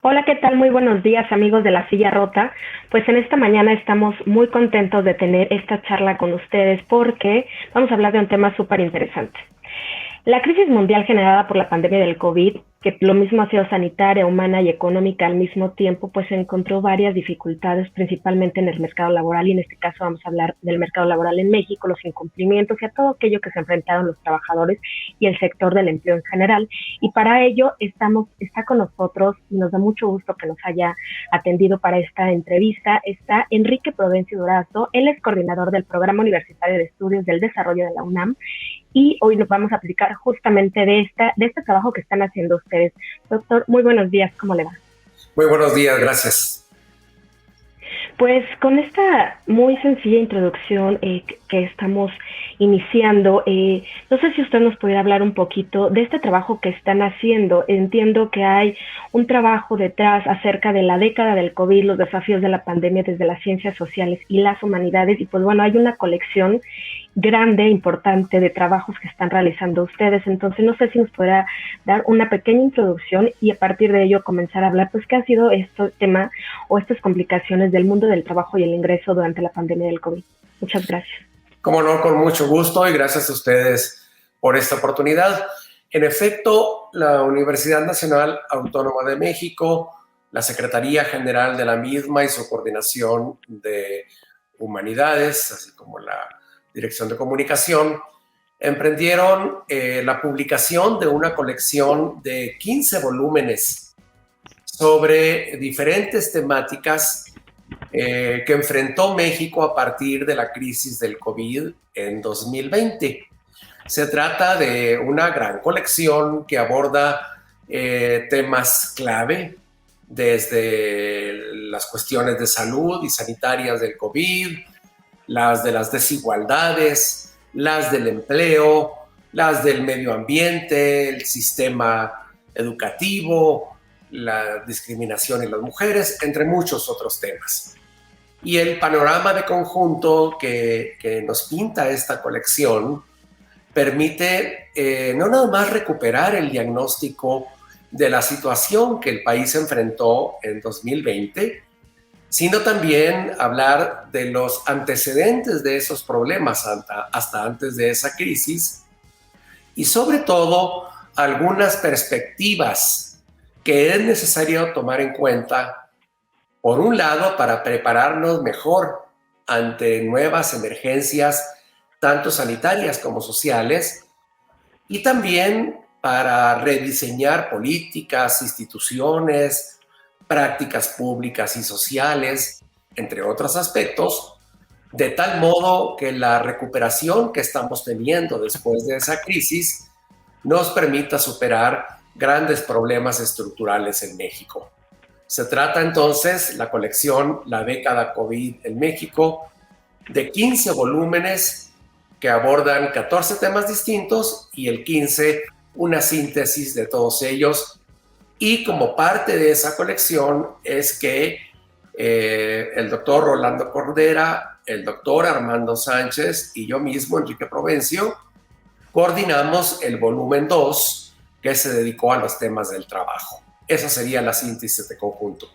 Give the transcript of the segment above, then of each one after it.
Hola, ¿qué tal? Muy buenos días, amigos de La Silla Rota. Pues en esta mañana estamos muy contentos de tener esta charla con ustedes porque vamos a hablar de un tema súper interesante. La crisis mundial generada por la pandemia del COVID, que lo mismo ha sido sanitaria, humana y económica al mismo tiempo, pues encontró varias dificultades, principalmente en el mercado laboral, y en este caso vamos a hablar del mercado laboral en México, los incumplimientos y a todo aquello que se enfrentaron los trabajadores y el sector del empleo en general. Y para ello está con nosotros y nos da mucho gusto que nos haya atendido para esta entrevista. Está Enrique Prudencio Durazo, él es coordinador del Programa Universitario de Estudios del Desarrollo de la UNAM y hoy nos vamos a aplicar justamente de este trabajo que están haciendo ustedes. Doctor, muy buenos días, ¿cómo le va? Muy buenos días, gracias. Pues con esta muy sencilla introducción que estamos iniciando, no sé si usted nos pudiera hablar un poquito de este trabajo que están haciendo. Entiendo que hay un trabajo detrás acerca de la década del COVID, los desafíos de la pandemia desde las ciencias sociales y las humanidades, y pues bueno, hay una colección grande, importante de trabajos que están realizando ustedes. Entonces, no sé si nos podrá dar una pequeña introducción y a partir de ello comenzar a hablar, pues, qué ha sido este tema o estas complicaciones del mundo del trabajo y el ingreso durante la pandemia del COVID. Muchas gracias. Como no, con mucho gusto y gracias a ustedes por esta oportunidad. En efecto, la Universidad Nacional Autónoma de México, la Secretaría General de la misma y su coordinación de humanidades, así como la Dirección de Comunicación, emprendieron la publicación de una colección de 15 volúmenes sobre diferentes temáticas que enfrentó México a partir de la crisis del COVID en 2020. Se trata de una gran colección que aborda temas clave, desde las cuestiones de salud y sanitarias del COVID, las de las desigualdades, las del empleo, las del medio ambiente, el sistema educativo, la discriminación en las mujeres, entre muchos otros temas. Y el panorama de conjunto que nos pinta esta colección permite no nada más recuperar el diagnóstico de la situación que el país enfrentó en 2020, sino también hablar de los antecedentes de esos problemas hasta antes de esa crisis y sobre todo algunas perspectivas que es necesario tomar en cuenta, por un lado, para prepararnos mejor ante nuevas emergencias, tanto sanitarias como sociales, y también para rediseñar políticas, instituciones, prácticas públicas y sociales, entre otros aspectos, de tal modo que la recuperación que estamos teniendo después de esa crisis nos permita superar grandes problemas estructurales en México. Se trata entonces la colección La década COVID en México, de 15 volúmenes que abordan 14 temas distintos y el 15 una síntesis de todos ellos. Y como parte de esa colección es que el doctor Rolando Cordera, el doctor Armando Sánchez y yo mismo, Enrique Provencio, coordinamos el volumen 2 que se dedicó a los temas del trabajo. Esa sería la síntesis de conjunto.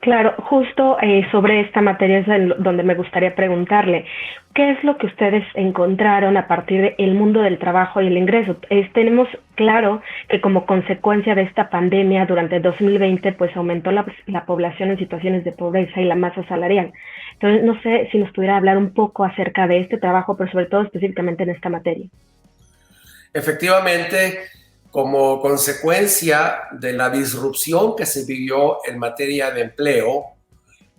Claro, justo sobre esta materia es donde me gustaría preguntarle, ¿qué es lo que ustedes encontraron a partir del mundo del trabajo y el ingreso? Tenemos claro que como consecuencia de esta pandemia durante 2020 pues aumentó la población en situaciones de pobreza y la masa salarial. Entonces, no sé si nos pudiera hablar un poco acerca de este trabajo, pero sobre todo específicamente en esta materia. Efectivamente, como consecuencia de la disrupción que se vivió en materia de empleo,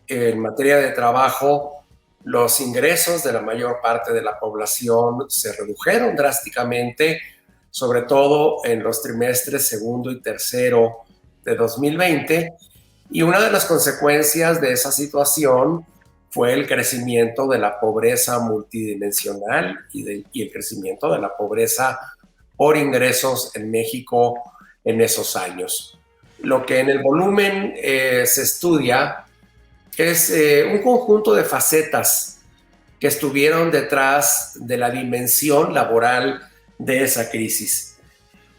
en materia de trabajo, los ingresos de la mayor parte de la población se redujeron drásticamente, sobre todo en los trimestres segundo y tercero de 2020. Y una de las consecuencias de esa situación fue el crecimiento de la pobreza multidimensional y el crecimiento de la pobreza por ingresos en México en esos años. Lo que en el volumen se estudia es un conjunto de facetas que estuvieron detrás de la dimensión laboral de esa crisis.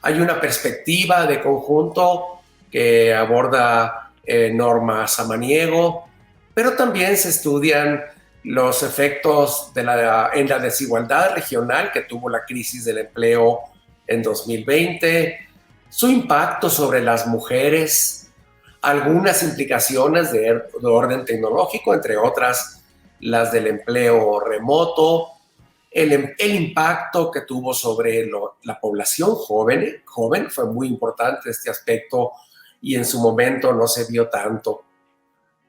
Hay una perspectiva de conjunto que aborda Norma Samaniego, pero también se estudian los efectos en la desigualdad regional que tuvo la crisis del empleo en 2020, su impacto sobre las mujeres, algunas implicaciones de orden tecnológico, entre otras las del empleo remoto, el impacto que tuvo sobre la población joven fue muy importante este aspecto y en su momento no se vio tanto.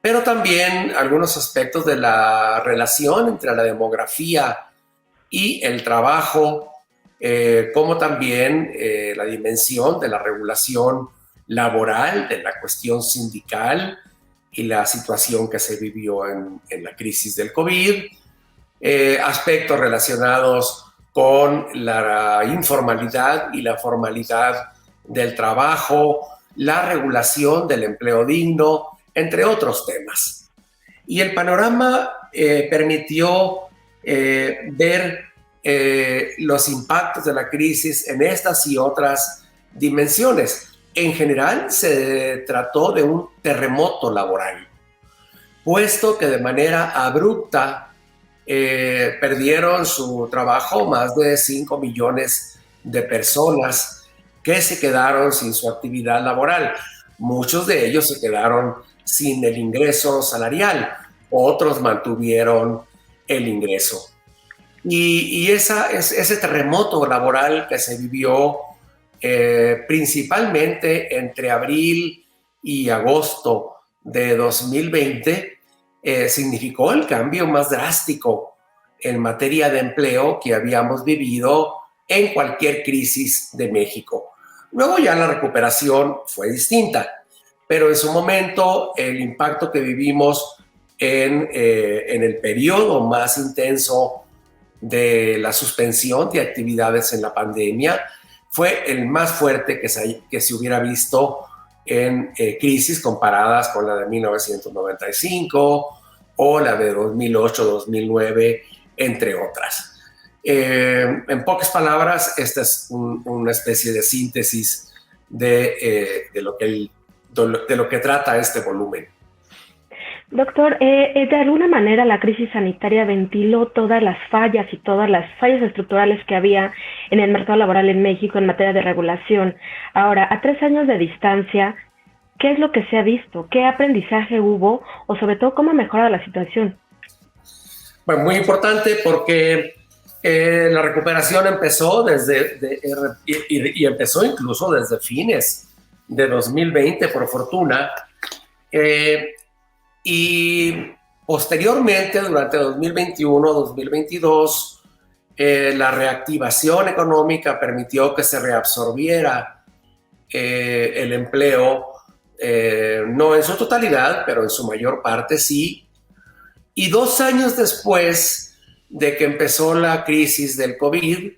Pero también algunos aspectos de la relación entre la demografía y el trabajo, como también la dimensión de la regulación laboral, de la cuestión sindical y la situación que se vivió en la crisis del COVID, aspectos relacionados con la informalidad y la formalidad del trabajo, la regulación del empleo digno, entre otros temas. Y el panorama permitió ver los impactos de la crisis en estas y otras dimensiones. En general, se trató de un terremoto laboral, puesto que de manera abrupta perdieron su trabajo más de 5 millones de personas que se quedaron sin su actividad laboral. Muchos de ellos se quedaron sin el ingreso salarial, otros mantuvieron el ingreso. Y ese terremoto laboral que se vivió principalmente entre abril y agosto de 2020 significó el cambio más drástico en materia de empleo que habíamos vivido en cualquier crisis de México. Luego ya la recuperación fue distinta, pero en su momento el impacto que vivimos en el periodo más intenso de la suspensión de actividades en la pandemia fue el más fuerte que se hubiera visto en crisis comparadas con la de 1995 o la de 2008-2009, entre otras. En pocas palabras, esta es una especie de síntesis de lo que trata este volumen. Doctor, de alguna manera la crisis sanitaria ventiló todas las fallas y todas las fallas estructurales que había en el mercado laboral en México en materia de regulación. Ahora, a 3 años de distancia, ¿qué es lo que se ha visto? ¿Qué aprendizaje hubo? O sobre todo, ¿cómo ha mejorado la situación? Bueno, muy importante porque la recuperación empezó y empezó incluso desde fines de 2020, por fortuna. Y posteriormente, durante 2021-2022, la reactivación económica permitió que se reabsorbiera el empleo, no en su totalidad, pero en su mayor parte sí. Y 2 años después de que empezó la crisis del COVID,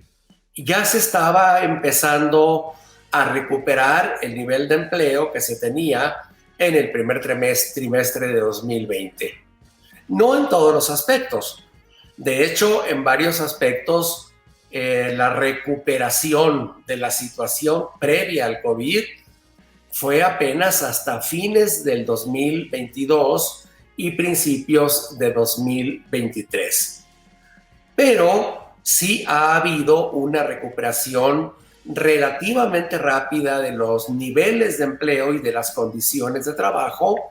ya se estaba empezando a recuperar el nivel de empleo que se tenía en el primer trimestre de 2020. No en todos los aspectos. De hecho, en varios aspectos, la recuperación de la situación previa al COVID fue apenas hasta fines del 2022 y principios de 2023. Pero sí ha habido una recuperación relativamente rápida de los niveles de empleo y de las condiciones de trabajo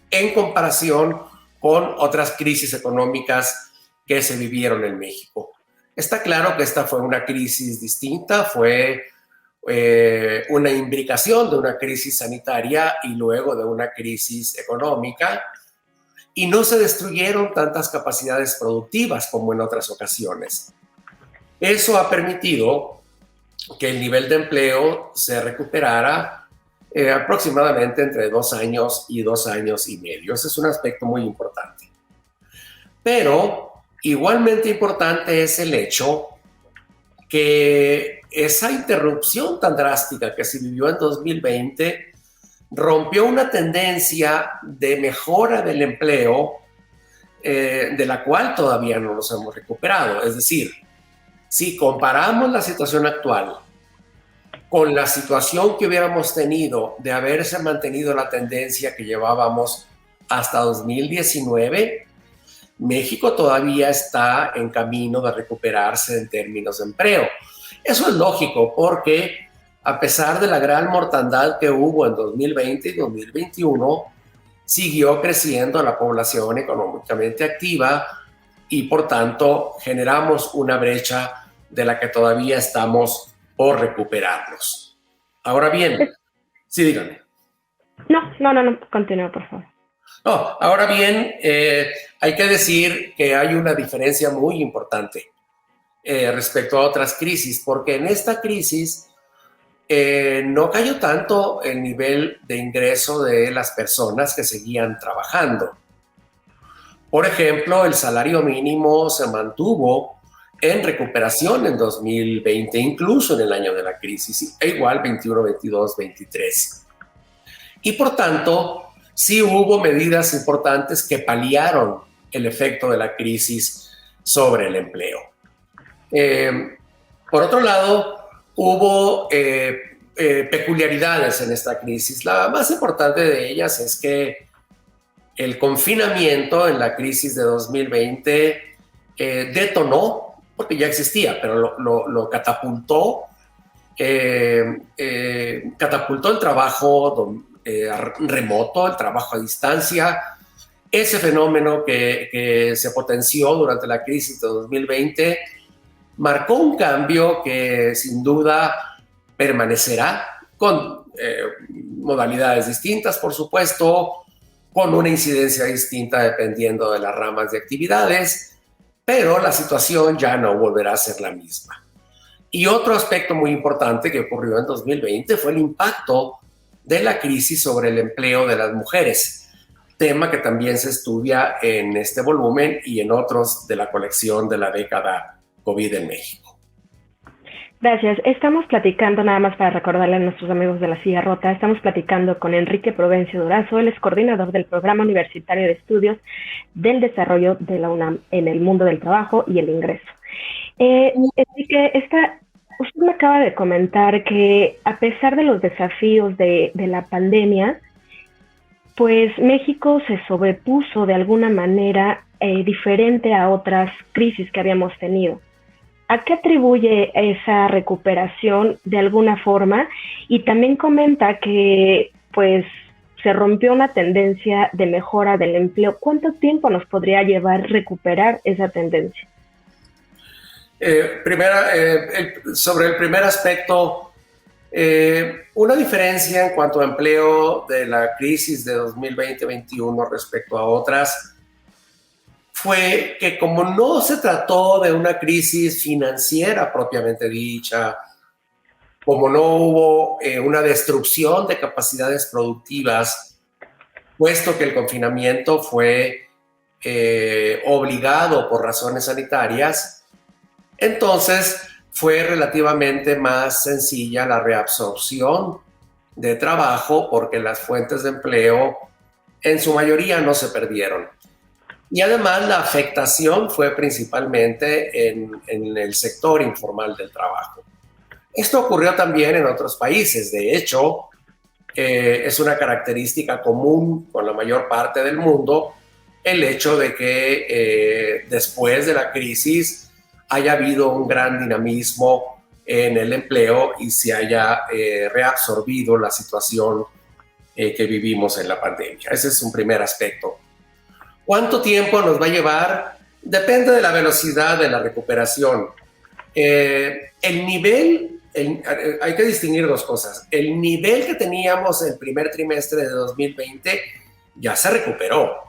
en comparación con otras crisis económicas que se vivieron en México. Está claro que esta fue una crisis distinta, fue una imbricación de una crisis sanitaria y luego de una crisis económica, y no se destruyeron tantas capacidades productivas como en otras ocasiones. Eso ha permitido que el nivel de empleo se recuperara aproximadamente entre 2 años y 2 años y medio. Ese es un aspecto muy importante. Pero igualmente importante es el hecho que esa interrupción tan drástica que se vivió en 2020 rompió una tendencia de mejora del empleo de la cual todavía no nos hemos recuperado. Es decir, si comparamos la situación actual con la situación que hubiéramos tenido de haberse mantenido la tendencia que llevábamos hasta 2019, México todavía está en camino de recuperarse en términos de empleo. Eso es lógico porque a pesar de la gran mortandad que hubo en 2020 y 2021, siguió creciendo la población económicamente activa y por tanto generamos una brecha de la que todavía estamos por recuperarnos. Ahora bien, sí, díganme. No, continúa, por favor. No, ahora bien, hay que decir que hay una diferencia muy importante respecto a otras crisis, porque en esta crisis no cayó tanto el nivel de ingreso de las personas que seguían trabajando. Por ejemplo, el salario mínimo se mantuvo en recuperación en 2020, incluso en el año de la crisis, e igual 21, 22, 23. Y por tanto, sí hubo medidas importantes que paliaron el efecto de la crisis sobre el empleo. Por otro lado, hubo peculiaridades en esta crisis. La más importante de ellas es que el confinamiento en la crisis de 2020 detonó, porque ya existía, pero lo catapultó, catapultó el trabajo remoto, el trabajo a distancia. Ese fenómeno que se potenció durante la crisis de 2020 marcó un cambio que sin duda permanecerá con modalidades distintas, por supuesto, con una incidencia distinta dependiendo de las ramas de actividades, pero la situación ya no volverá a ser la misma. Y otro aspecto muy importante que ocurrió en 2020 fue el impacto de la crisis sobre el empleo de las mujeres, tema que también se estudia en este volumen y en otros de la colección de la década COVID en México. Gracias. Estamos platicando, nada más para recordarle a nuestros amigos de La Silla Rota, estamos platicando con Enrique Provencio Durazo, él es coordinador del Programa Universitario de Estudios del Desarrollo de la UNAM en el mundo del trabajo y el ingreso. Enrique, usted me acaba de comentar que a pesar de los desafíos de la pandemia, pues México se sobrepuso de alguna manera diferente a otras crisis que habíamos tenido. ¿A qué atribuye esa recuperación de alguna forma? Y también comenta que pues se rompió una tendencia de mejora del empleo. ¿Cuánto tiempo nos podría llevar recuperar esa tendencia? Sobre el primer aspecto, una diferencia en cuanto a empleo de la crisis de 2020-21 respecto a otras fue que como no se trató de una crisis financiera propiamente dicha, como no hubo una destrucción de capacidades productivas, puesto que el confinamiento fue obligado por razones sanitarias, entonces fue relativamente más sencilla la reabsorción de trabajo porque las fuentes de empleo en su mayoría no se perdieron. Y además la afectación fue principalmente en el sector informal del trabajo. Esto ocurrió también en otros países. De hecho, es una característica común con la mayor parte del mundo el hecho de que después de la crisis haya habido un gran dinamismo en el empleo y se haya reabsorbido la situación que vivimos en la pandemia. Ese es un primer aspecto. ¿Cuánto tiempo nos va a llevar? Depende de la velocidad de la recuperación. El nivel, hay que distinguir dos cosas. El nivel que teníamos en el primer trimestre de 2020 ya se recuperó,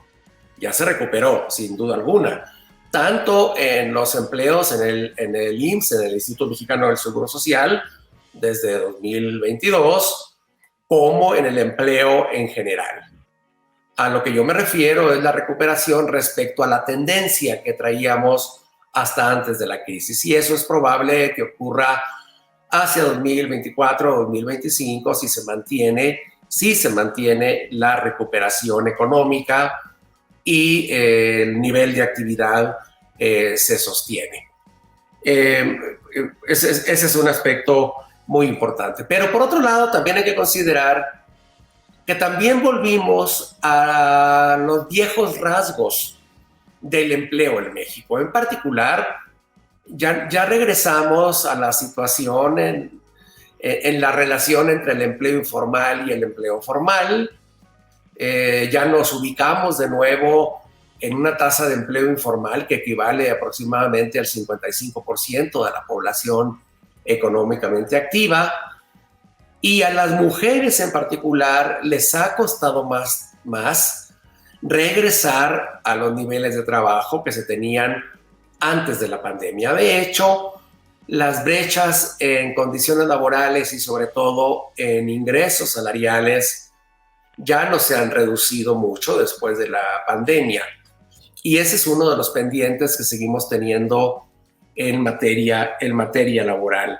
sin duda alguna. Tanto en los empleos en el IMSS, en el Instituto Mexicano del Seguro Social, desde 2022, como en el empleo en general. A lo que yo me refiero es la recuperación respecto a la tendencia que traíamos hasta antes de la crisis. Y eso es probable que ocurra hacia 2024 o 2025 si se mantiene la recuperación económica y el nivel de actividad se sostiene. Ese es un aspecto muy importante. Pero por otro lado, también hay que considerar que también volvimos a los viejos rasgos del empleo en México. En particular, ya regresamos a la situación en la relación entre el empleo informal y el empleo formal. Ya nos ubicamos de nuevo en una tasa de empleo informal que equivale aproximadamente al 55% de la población económicamente activa. Y a las mujeres en particular les ha costado más regresar a los niveles de trabajo que se tenían antes de la pandemia. De hecho, las brechas en condiciones laborales y sobre todo en ingresos salariales ya no se han reducido mucho después de la pandemia. Y ese es uno de los pendientes que seguimos teniendo en materia laboral.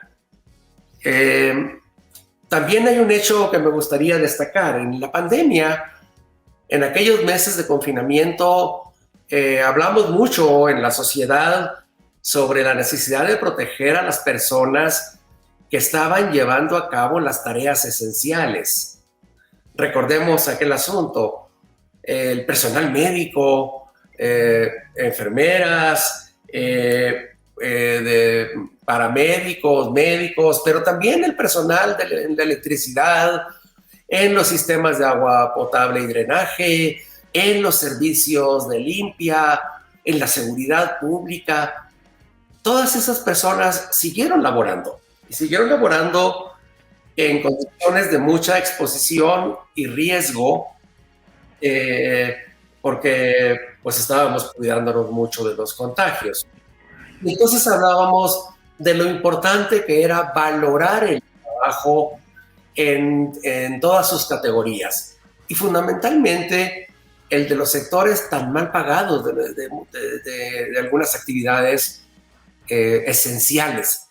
También hay un hecho que me gustaría destacar. En la pandemia, en aquellos meses de confinamiento, hablamos mucho en la sociedad sobre la necesidad de proteger a las personas que estaban llevando a cabo las tareas esenciales. Recordemos aquel asunto, el personal médico, enfermeras, de paramédicos, médicos, pero también el personal de electricidad, en los sistemas de agua potable y drenaje, en los servicios de limpia, en la seguridad pública. Todas esas personas siguieron laborando en condiciones de mucha exposición y riesgo, porque pues estábamos cuidándonos mucho de los contagios. Entonces hablábamos de lo importante que era valorar el trabajo en todas sus categorías y fundamentalmente el de los sectores tan mal pagados de algunas actividades esenciales.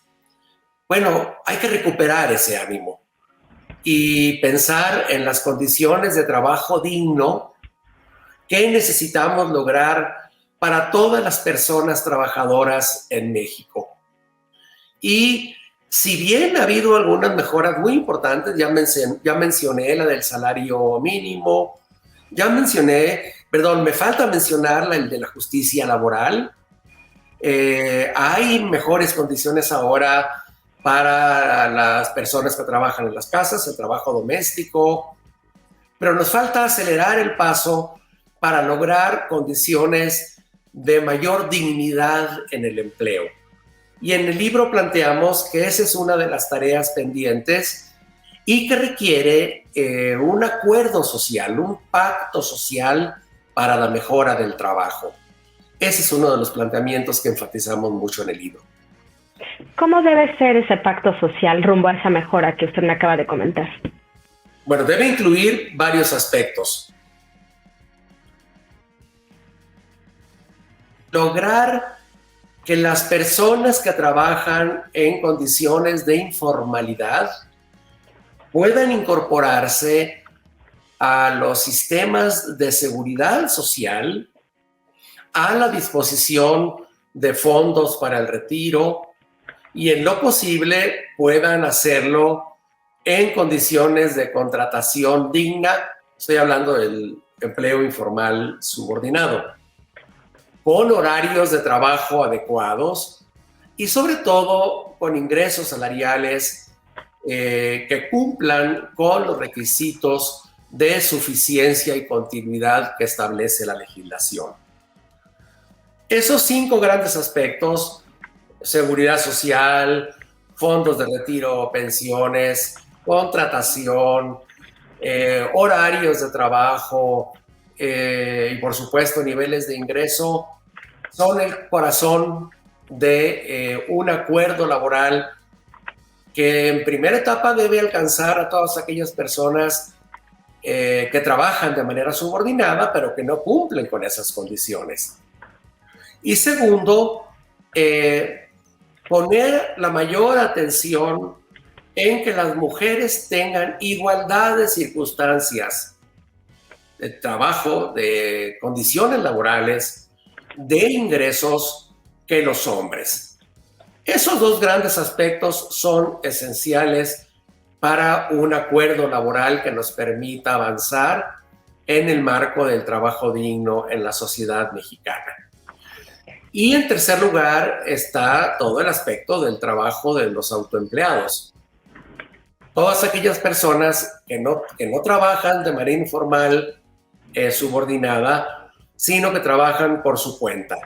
Bueno, hay que recuperar ese ánimo y pensar en las condiciones de trabajo digno que necesitamos lograr para todas las personas trabajadoras en México. Y si bien ha habido algunas mejoras muy importantes, ya mencioné la del salario mínimo, me falta mencionar el de la justicia laboral. Hay mejores condiciones ahora para las personas que trabajan en las casas, el trabajo doméstico, pero nos falta acelerar el paso para lograr condiciones de mayor dignidad en el empleo. Y en el libro planteamos que esa es una de las tareas pendientes y que requiere un acuerdo social, un pacto social para la mejora del trabajo. Ese es uno de los planteamientos que enfatizamos mucho en el libro. ¿Cómo debe ser ese pacto social rumbo a esa mejora que usted me acaba de comentar? Bueno, debe incluir varios aspectos. Lograr que las personas que trabajan en condiciones de informalidad puedan incorporarse a los sistemas de seguridad social, a la disposición de fondos para el retiro y en lo posible puedan hacerlo en condiciones de contratación digna. Estoy hablando del empleo informal subordinado, con horarios de trabajo adecuados y sobre todo con ingresos salariales que cumplan con los requisitos de suficiencia y continuidad que establece la legislación. Esos 5 grandes aspectos, seguridad social, fondos de retiro, pensiones, contratación, horarios de trabajo y por supuesto niveles de ingreso, son el corazón de un acuerdo laboral que en primera etapa debe alcanzar a todas aquellas personas que trabajan de manera subordinada, pero que no cumplen con esas condiciones. Y segundo, poner la mayor atención en que las mujeres tengan igualdad de circunstancias de trabajo, de condiciones laborales, de ingresos que los hombres. Esos dos grandes aspectos son esenciales para un acuerdo laboral que nos permita avanzar en el marco del trabajo digno en la sociedad mexicana. Y en tercer lugar está todo el aspecto del trabajo de los autoempleados. Todas aquellas personas que no trabajan de manera informal, subordinada, sino que trabajan por su cuenta.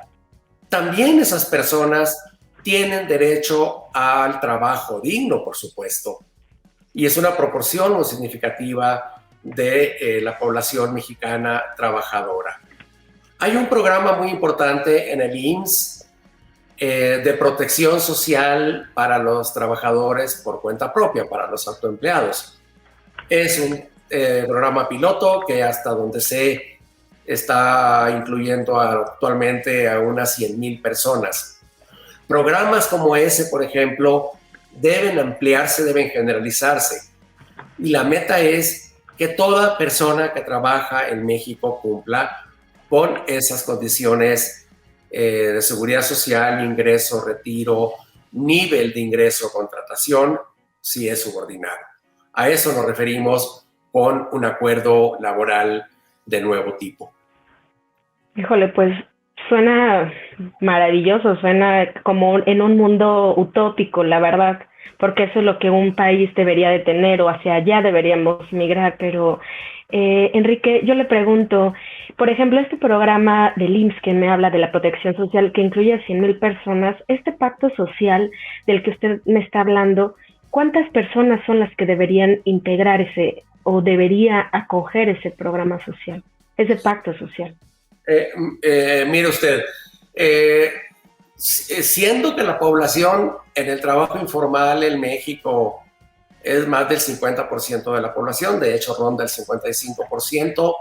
También esas personas tienen derecho al trabajo digno, por supuesto, y es una proporción muy significativa de la población mexicana trabajadora. Hay un programa muy importante en el IMSS de protección social para los trabajadores por cuenta propia, para los autoempleados. Es un programa piloto que hasta donde sé está incluyendo actualmente a unas 100,000 personas. Programas como ese, por ejemplo, deben ampliarse, deben generalizarse. Y la meta es que toda persona que trabaja en México cumpla con esas condiciones de seguridad social, ingreso, retiro, nivel de ingreso, contratación, si es subordinado. A eso nos referimos con un acuerdo laboral de nuevo tipo. Híjole, pues suena maravilloso, suena como en un mundo utópico, la verdad, porque eso es lo que un país debería de tener o hacia allá deberíamos migrar, pero Enrique, yo le pregunto, por ejemplo, este programa del IMSS que me habla de la protección social que incluye a 100,000 personas, este pacto social del que usted me está hablando, ¿cuántas personas son las que deberían integrar ese o debería acoger ese programa social, ese pacto social? Mire usted, siendo que la población en el trabajo informal en México es más del 50% de la población, de hecho ronda el 55%,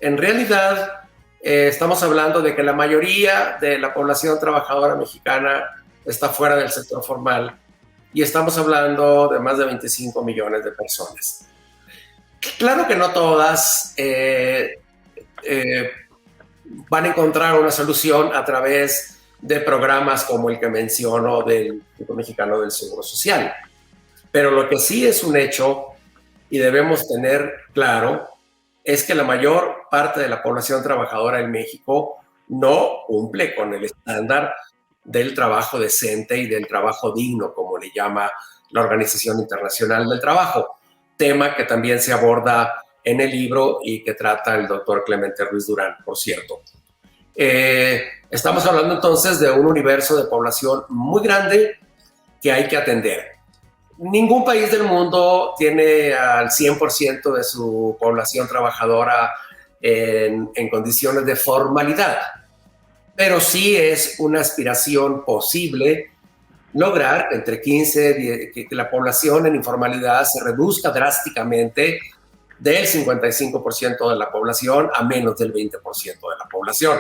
en realidad estamos hablando de que la mayoría de la población trabajadora mexicana está fuera del sector formal y estamos hablando de más de 25 millones de personas. Claro que no todas van a encontrar una solución a través de programas como el que menciono del Instituto Mexicano del Seguro Social. Pero lo que sí es un hecho y debemos tener claro es que la mayor parte de la población trabajadora en México no cumple con el estándar del trabajo decente y del trabajo digno, como le llama la Organización Internacional del Trabajo, tema que también se aborda en el libro y que trata el doctor Clemente Ruiz Durán, por cierto. Estamos hablando entonces de un universo de población muy grande que hay que atender. Ningún país del mundo tiene al 100% de su población trabajadora en condiciones de formalidad, pero sí es una aspiración posible lograr entre 15, que la población en informalidad se reduzca drásticamente del 55% de la población a menos del 20% de la población.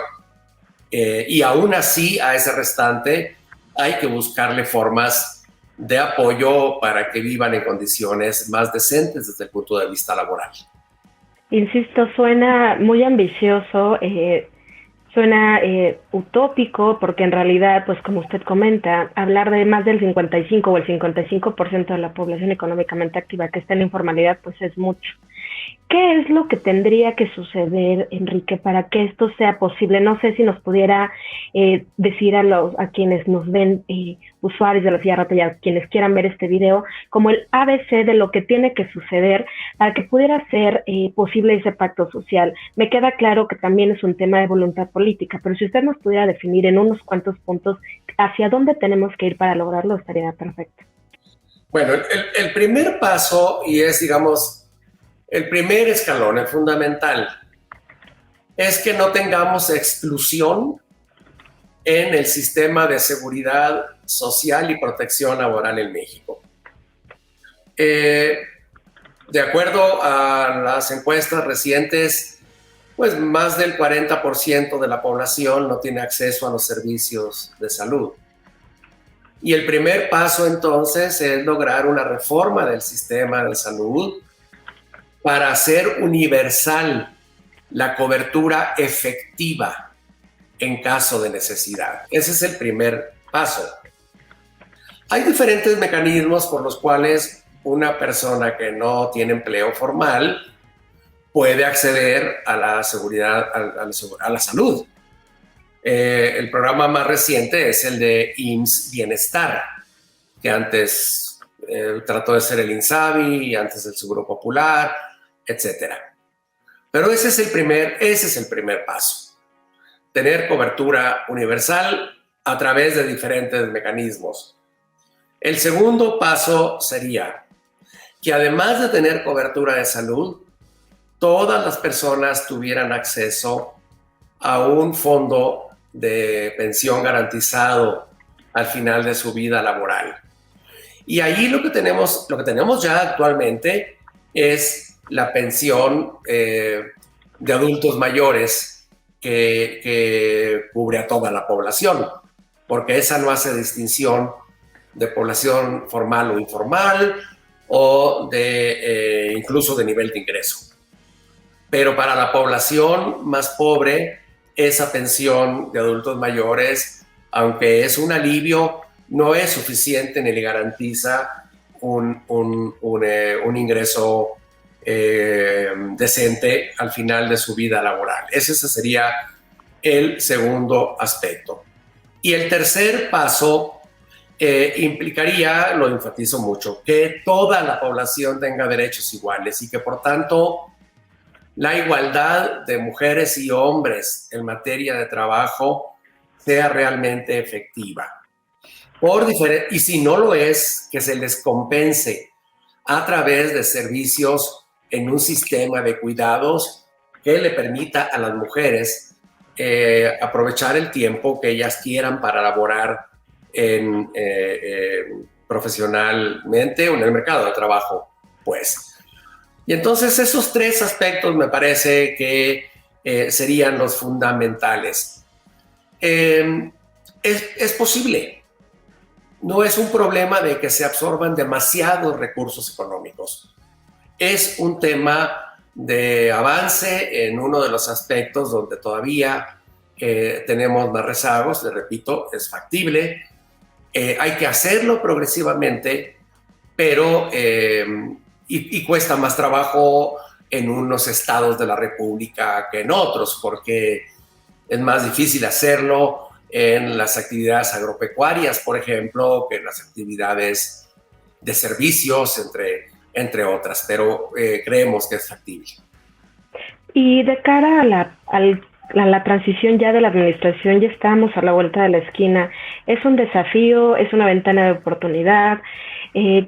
Y aún así a ese restante hay que buscarle formas de apoyo para que vivan en condiciones más decentes desde el punto de vista laboral. Insisto, suena muy ambicioso, suena utópico, porque en realidad, pues como usted comenta, hablar de más del 55 o el 55% de la población económicamente activa que está en la informalidad, pues es mucho. ¿Qué es lo que tendría que suceder, Enrique, para que esto sea posible? No sé si nos pudiera decir a quienes nos ven, usuarios de la Silla Rota y a quienes quieran ver este video, como el ABC de lo que tiene que suceder para que pudiera ser posible ese pacto social. Me queda claro que también es un tema de voluntad política, pero si usted nos pudiera definir en unos cuantos puntos hacia dónde tenemos que ir para lograrlo, estaría perfecto. Bueno, el primer paso, y es, digamos, el primer escalón, el fundamental, es que no tengamos exclusión en el sistema de seguridad social y protección laboral en México. De acuerdo a las encuestas recientes, pues más del 40% de la población no tiene acceso a los servicios de salud. Y el primer paso entonces es lograr una reforma del sistema de salud para hacer universal la cobertura efectiva en caso de necesidad. Ese es el primer paso. Hay diferentes mecanismos por los cuales una persona que no tiene empleo formal puede acceder a la seguridad, a la salud. El programa más reciente es el de IMSS Bienestar, que antes trató de ser el INSABI y antes el Seguro Popular, etc. Pero ese es el primer paso. Tener cobertura universal a través de diferentes mecanismos. El segundo paso sería que además de tener cobertura de salud, todas las personas tuvieran acceso a un fondo de pensión garantizado al final de su vida laboral. Y ahí lo que tenemos ya actualmente es la pensión de adultos mayores que cubre a toda la población, porque esa no hace distinción de población formal o informal o de incluso de nivel de ingreso. Pero para la población más pobre, esa pensión de adultos mayores, aunque es un alivio, no es suficiente ni le garantiza un ingreso decente al final de su vida laboral. Ese sería el segundo aspecto. Y el tercer paso implicaría, lo enfatizo mucho, que toda la población tenga derechos iguales y que por tanto la igualdad de mujeres y hombres en materia de trabajo sea realmente efectiva. Y si no lo es, que se les compense a través de servicios en un sistema de cuidados que le permita a las mujeres aprovechar el tiempo que ellas quieran para laborar profesionalmente o en el mercado de trabajo, pues. Y entonces esos tres aspectos me parece que serían los fundamentales. Es posible. No es un problema de que se absorban demasiados recursos económicos. Es un tema de avance en uno de los aspectos donde todavía tenemos más rezagos. Les repito, es factible. Hay que hacerlo progresivamente, pero y cuesta más trabajo en unos estados de la República que en otros, porque es más difícil hacerlo en las actividades agropecuarias, por ejemplo, que en las actividades de servicios, entre otras, pero creemos que es factible. Y de cara a la transición ya de la administración, ya estamos a la vuelta de la esquina. ¿Es un desafío? ¿Es una ventana de oportunidad?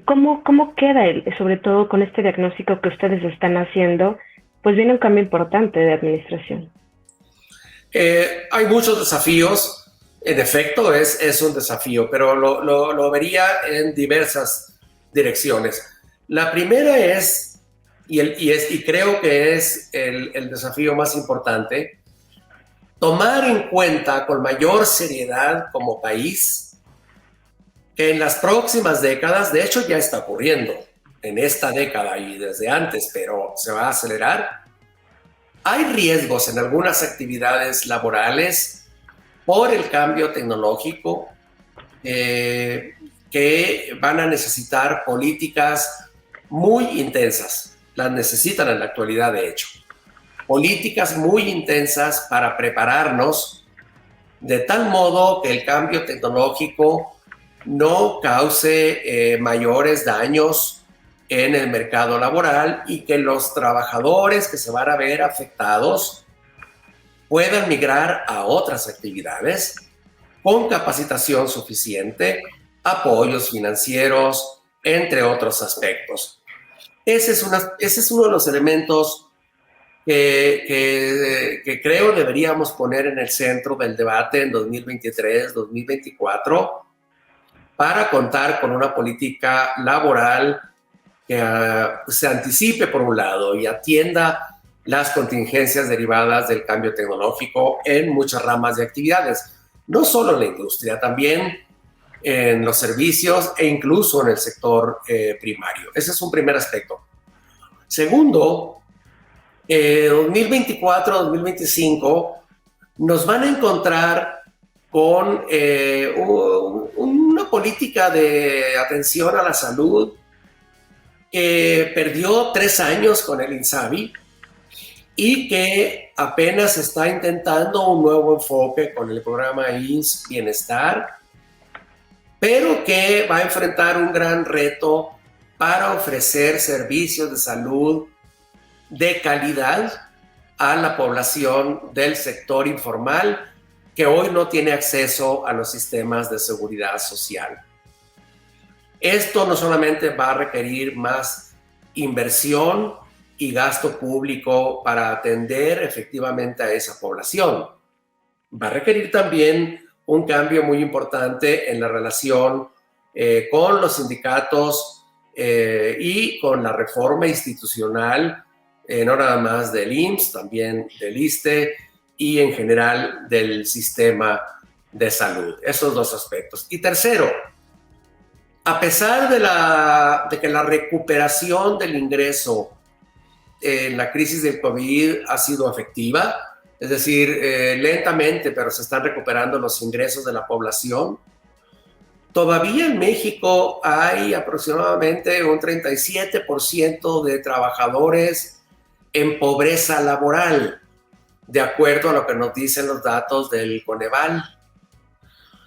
¿Cómo queda, sobre todo con este diagnóstico que ustedes están haciendo? Pues viene un cambio importante de administración. Hay muchos desafíos. En efecto, es un desafío, pero lo vería en diversas direcciones. La primera es, y creo que es el desafío más importante, tomar en cuenta con mayor seriedad como país que en las próximas décadas, de hecho ya está ocurriendo en esta década y desde antes, pero se va a acelerar, hay riesgos en algunas actividades laborales por el cambio tecnológico que van a necesitar políticas muy intensas. Las necesitan en la actualidad, de hecho. Políticas muy intensas para prepararnos de tal modo que el cambio tecnológico no cause mayores daños en el mercado laboral y que los trabajadores que se van a ver afectados puedan migrar a otras actividades con capacitación suficiente, apoyos financieros, entre otros aspectos. Ese es uno de los elementos que creo deberíamos poner en el centro del debate en 2023, 2024, para contar con una política laboral que se anticipe por un lado y atienda las contingencias derivadas del cambio tecnológico en muchas ramas de actividades, no solo en la industria, también en los servicios e incluso en el sector primario. Ese es un primer aspecto. Segundo, 2024-2025 nos van a encontrar con una política de atención a la salud que perdió 3 años con el INSABI y que apenas está intentando un nuevo enfoque con el programa INS Bienestar, pero que va a enfrentar un gran reto para ofrecer servicios de salud de calidad a la población del sector informal que hoy no tiene acceso a los sistemas de seguridad social. Esto no solamente va a requerir más inversión y gasto público para atender efectivamente a esa población, va a requerir también un cambio muy importante en la relación con los sindicatos y con la reforma institucional, no nada más del IMSS, también del ISSSTE y en general del sistema de salud. Esos dos aspectos. Y tercero, a pesar de que la recuperación del ingreso en la crisis del COVID ha sido efectiva, es decir, lentamente, pero se están recuperando los ingresos de la población, todavía en México hay aproximadamente un 37% de trabajadores en pobreza laboral, de acuerdo a lo que nos dicen los datos del Coneval.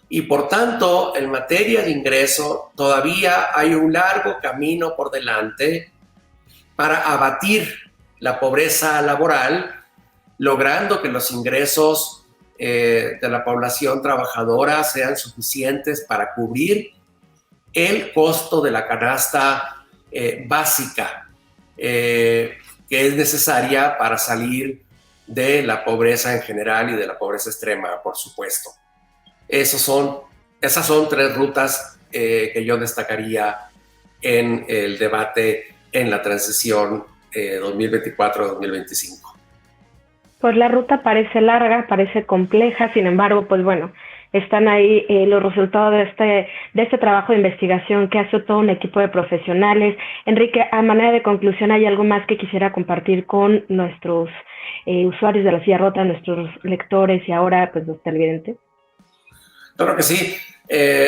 Y por tanto, en materia de ingreso, todavía hay un largo camino por delante para abatir la pobreza laboral, logrando que los ingresos de la población trabajadora sean suficientes para cubrir el costo de la canasta básica que es necesaria para salir de la pobreza en general y de la pobreza extrema, por supuesto. Esas son 3 rutas que yo destacaría en el debate en la transición 2024-2025. Pues la ruta parece larga, parece compleja, sin embargo, pues bueno, están ahí los resultados de este trabajo de investigación que hace todo un equipo de profesionales. Enrique, a manera de conclusión, ¿hay algo más que quisiera compartir con nuestros usuarios de la silla rota, nuestros lectores y ahora pues los televidentes? Claro que sí.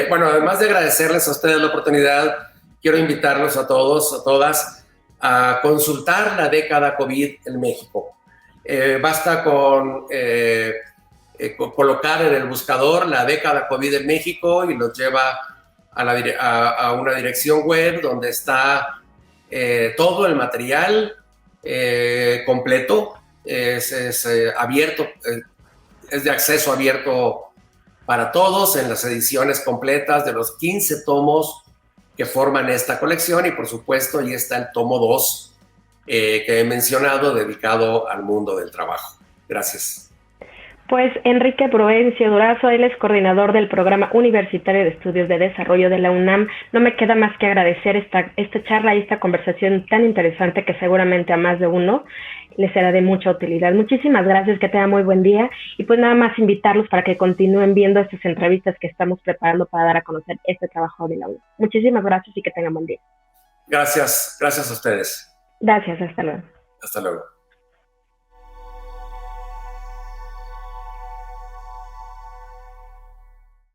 Bueno, además de agradecerles a ustedes la oportunidad, quiero invitarlos a todos, a todas, a consultar la década COVID en México. Basta con colocar en el buscador la década COVID en México y los lleva a una dirección web donde está todo el material completo, es abierto, es de acceso abierto para todos en las ediciones completas de los 15 tomos que forman esta colección y por supuesto ahí está el tomo 2 que he mencionado dedicado al mundo del trabajo. Gracias. Pues Enrique Provencio Durazo, él es coordinador del Programa Universitario de Estudios de Desarrollo de la UNAM. No me queda más que agradecer esta charla y esta conversación tan interesante que seguramente a más de uno les será de mucha utilidad. Muchísimas gracias, que tengan muy buen día y pues nada más invitarlos para que continúen viendo estas entrevistas que estamos preparando para dar a conocer este trabajo de la UNAM. Muchísimas gracias y que tengan buen día. Gracias a ustedes. Gracias, hasta luego. Hasta luego.